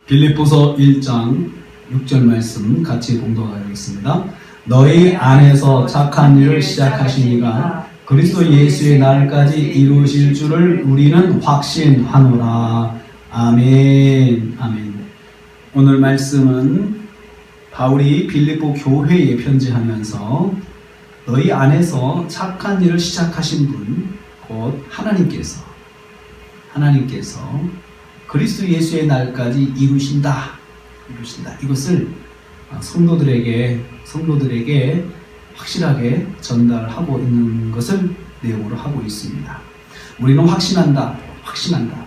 빌립보서 1장 6절 말씀 같이 봉독하겠습니다. 너희 안에서 착한 일을 시작하신 이가 그리스도 예수의 날까지 이루실 줄을 우리는 확신하노라. 아멘. 아멘. 오늘 말씀은 바울이 빌립보 교회에 편지하면서 너희 안에서 착한 일을 시작하신 분, 곧 하나님께서 그리스도 예수의 날까지 이루신다. 이것을 성도들에게 확실하게 전달하고 있는 것을 내용으로 하고 있습니다. 우리는 확신한다.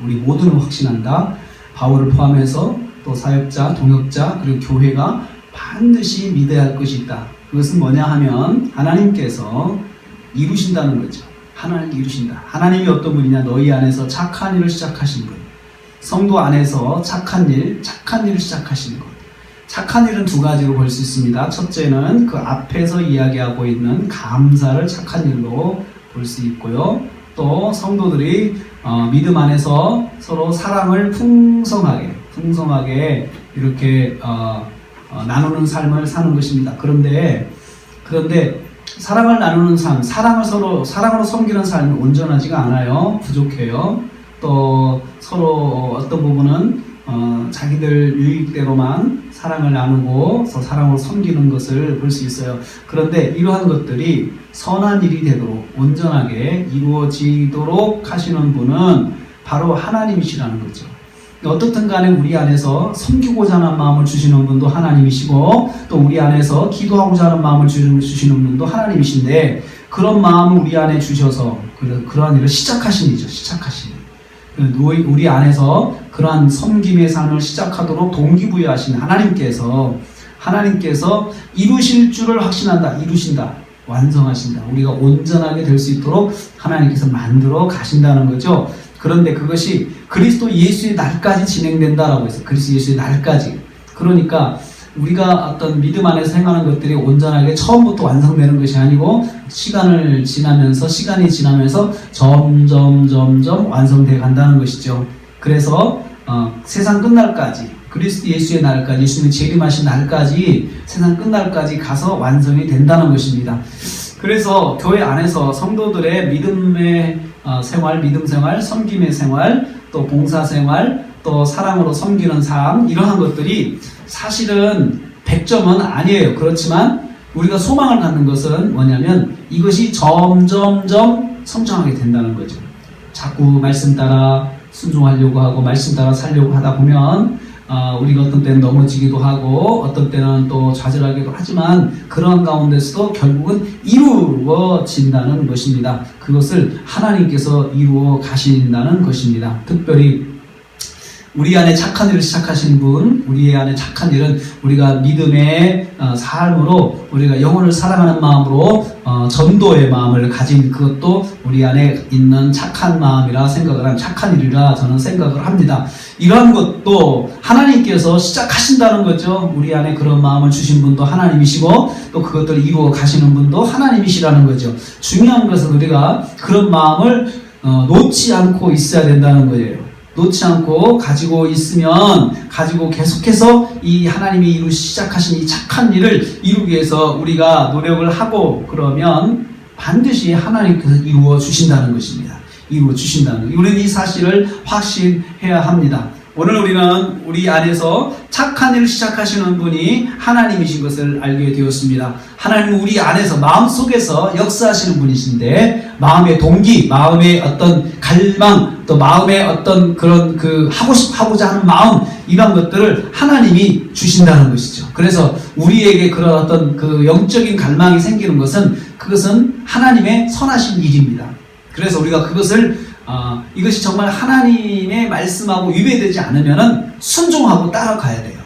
우리 모두는 확신한다. 바울을 포함해서 또 사역자, 동역자, 그리고 교회가 반드시 믿어야 할 것이 있다. 그것은 뭐냐 하면 하나님께서 이루신다는 거죠. 하나님이 이루신다. 하나님이 어떤 분이냐? 너희 안에서 착한 일을 시작하신 분. 성도 안에서 착한 일을 시작하시는 것. 착한 일은 두 가지로 볼 수 있습니다. 첫째는 그 앞에서 이야기하고 있는 감사를 착한 일로 볼 수 있고요. 또 성도들이 믿음 안에서 서로 사랑을 풍성하게 이렇게 나누는 삶을 사는 것입니다. 그런데 사랑을 나누는 삶, 사랑으로 섬기는 삶이 온전하지가 않아요. 부족해요. 또 서로 어떤 부분은 자기들 유익대로만 사랑을 나누고 사랑으로 섬기는 것을 볼 수 있어요. 그런데 이러한 것들이 선한 일이 되도록 온전하게 이루어지도록 하시는 분은 바로 하나님이시라는 거죠. 어떻든 간에 우리 안에서 섬기고자 하는 마음을 주시는 분도 하나님이시고, 또 우리 안에서 기도하고자 하는 마음을 주시는 분도 하나님이신데, 그런 마음을 우리 안에 주셔서 그러한 일을 시작하신 이죠. 우리 안에서 그러한 섬김의 삶을 시작하도록 동기부여하신 하나님께서 이루실 줄을 확신한다. 이루신다. 완성하신다. 우리가 온전하게 될 수 있도록 하나님께서 만들어 가신다는 거죠. 그런데 그것이 그리스도 예수의 날까지 진행된다라고 했어요. 그리스도 예수의 날까지. 그러니까 우리가 어떤 믿음 안에서 행하는 것들이 온전하게 처음부터 완성되는 것이 아니고 시간이 지나면서 점점 완성되어 간다는 것이죠. 그래서 세상 끝날까지, 그리스도 예수의 날까지, 예수님이 재림하신 날까지, 세상 끝날까지 가서 완성이 된다는 것입니다. 그래서 교회 안에서 성도들의 믿음의 생활, 믿음 생활, 섬김의 생활, 또 봉사 생활, 또 사랑으로 섬기는 삶, 이러한 것들이 사실은 100점은 아니에요. 그렇지만 우리가 소망을 갖는 것은 뭐냐면 이것이 점점점 성장하게 된다는 거죠. 자꾸 말씀 따라 순종하려고 하고 말씀 따라 살려고 하다 보면 우리가 어떤 때는 넘어지기도 하고 어떤 때는 또 좌절하기도 하지만 그런 가운데서도 결국은 이루어진다는 것입니다. 그것을 하나님께서 이루어 가신다는 것입니다. 특별히 우리 안에 착한 일을 시작하신 분, 우리 안에 착한 일은 우리가 믿음의 삶으로 우리가 영혼을 사랑하는 마음으로 전도의 마음을 가진 그것도 우리 안에 있는 착한 마음이라 착한 일이라 저는 생각을 합니다. 이러한 것도 하나님께서 시작하신다는 거죠. 우리 안에 그런 마음을 주신 분도 하나님이시고 또 그것들을 이루어 가시는 분도 하나님이시라는 거죠. 중요한 것은 우리가 그런 마음을 놓지 않고 있어야 된다는 거예요. 놓지 않고 가지고 있으면 계속해서 이 하나님이 시작하신 이 착한 일을 이루기 위해서 우리가 노력을 하고 그러면 반드시 하나님께서 이루어 주신다는 것입니다. 우리는 이 사실을 확신해야 합니다. 오늘 우리는 우리 안에서 착한 일을 시작하시는 분이 하나님이신 것을 알게 되었습니다. 하나님은 우리 안에서 마음속에서 역사하시는 분이신데 마음의 동기, 마음의 어떤 갈망, 또 마음의 어떤 그런 하고자 하는 마음, 이런 것들을 하나님이 주신다는 것이죠. 그래서 우리에게 그런 어떤 영적인 갈망이 생기는 그것은 하나님의 선하신 일입니다. 그래서 우리가 이것이 정말 하나님의 말씀하고 위배되지 않으면 순종하고 따라가야 돼요.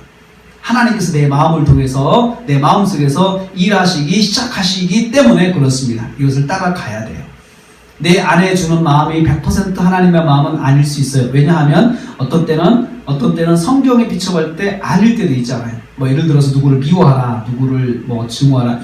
하나님께서 내 마음을 통해서 내 마음속에서 시작하시기 때문에 그렇습니다. 이것을 따라가야 돼요. 내 안에 주는 마음이 100% 하나님의 마음은 아닐 수 있어요. 왜냐하면 어떤 때는 성경에 비춰볼 때 아닐 때도 있잖아요. 예를 들어서 누구를 미워하라, 누구를 증오하라,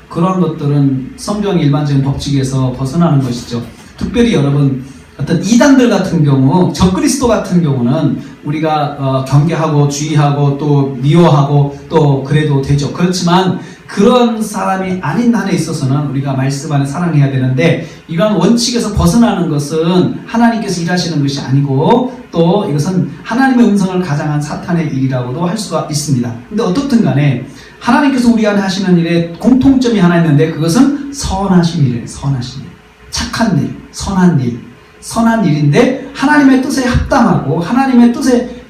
그런 것들은 성경의 일반적인 법칙에서 벗어나는 것이죠. 특별히 여러분 어떤 이단들 같은 경우, 적그리스도 같은 경우는 우리가 경계하고 주의하고 또 미워하고 또 그래도 되죠. 그렇지만 그런 사람이 아닌 한에 있어서는 우리가 말씀 안에 사랑해야 되는데, 이러한 원칙에서 벗어나는 것은 하나님께서 일하시는 것이 아니고 또 이것은 하나님의 음성을 가장한 사탄의 일이라고도 할 수가 있습니다. 근데 어떻든 간에 하나님께서 우리 안에 하시는 일에 공통점이 하나 있는데, 그것은 선하신 일이에요. 선하신 일, 착한 일, 선한 일, 선한 일인데 하나님의 뜻에 합당하고 하나님의 뜻에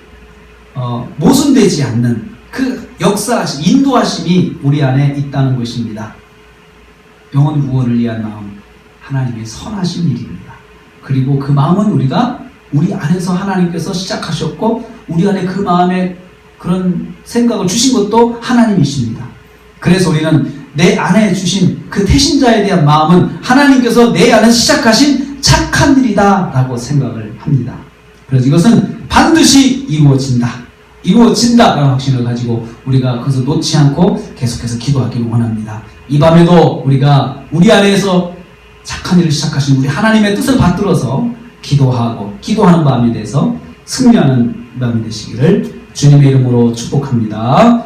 모순되지 않는 그 역사하심, 인도하심이 우리 안에 있다는 것입니다. 영혼 구원을 위한 마음, 하나님의 선하신 일입니다. 그리고 그 마음은 우리 안에서 하나님께서 시작하셨고, 우리 안에 그 마음에 그런 생각을 주신 것도 하나님이십니다. 그래서 우리는 내 안에 주신 그 태신자에 대한 마음은 하나님께서 내 안에 시작하신 착한 일이다 라고 생각을 합니다. 그래서 이것은 반드시 이루어진다라는 확신을 가지고 우리가 그것을 놓지 않고 계속해서 기도하기를 원합니다. 이 밤에도 우리가 우리 안에서 착한 일을 시작하신 우리 하나님의 뜻을 받들어서 기도하는 밤에 대해서 승리하는 밤이 되시기를 주님의 이름으로 축복합니다.